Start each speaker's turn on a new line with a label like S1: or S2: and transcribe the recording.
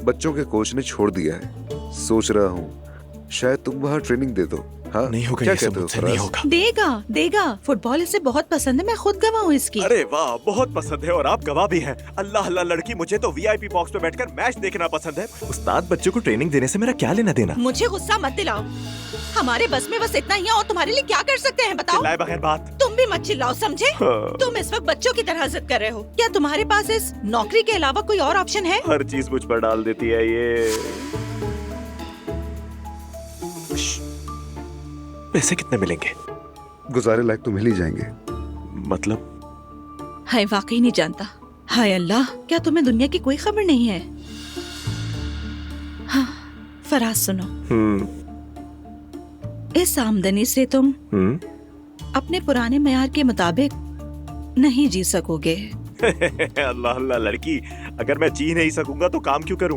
S1: बच्चों के कोच ने छोड़ दिया है। सोच रहा हूँ शायद तुम वहाँ ट्रेनिंग दे दो। हाँ,
S2: नहीं होगा,
S1: क्या
S2: ये सब
S1: कहते हो
S2: मुझसे नहीं
S1: फराज?
S2: होगा।
S3: देगा देगा, फुटबॉल इसे बहुत पसंद है, मैं खुद गवाह हूँ इसकी।
S2: अरे वाह, बहुत पसंद है और आप गवाह भी हैं। अल्लाह अल्लाह लड़की, मुझे तो वीआईपी बॉक्स पे बैठकर मैच देखना पसंद है। उस्ताद बच्चों को ट्रेनिंग देने से मेरा क्या लेना देना?
S3: मुझे गुस्सा मत दिलाओ, हमारे बस में बस इतना ही है और तुम्हारे लिए क्या कर सकते हैं बताओ।
S2: चिल्लाए बगैर बात।
S3: तुम भी मत चिल्लाओ, समझे?
S2: हाँ।
S3: तुम इस वक्त बच्चों की तरह जिद कर रहे हो। क्या तुम्हारे पास इस नौकरी के अलावा कोई और ऑप्शन है?
S2: हर चीज मुझ पर डाल देती है ये। पैसे कितने मिलेंगे?
S1: गुजारे लायक तो मिल ही जाएंगे।
S2: मतलब?
S3: हाय, वाकई नहीं जानता। हाय अल्लाह, क्या तुम्हें दुनिया की कोई खबर नहीं है? हाँ, फराज सुनो, इस आमदनी से तुम अपने पुराने मेयार के मुताबिक नहीं जी सकोगे।
S2: अल्लाह अल्लाह लड़की, अगर मैं जी नहीं सकूंगा तो काम क्यों करूं?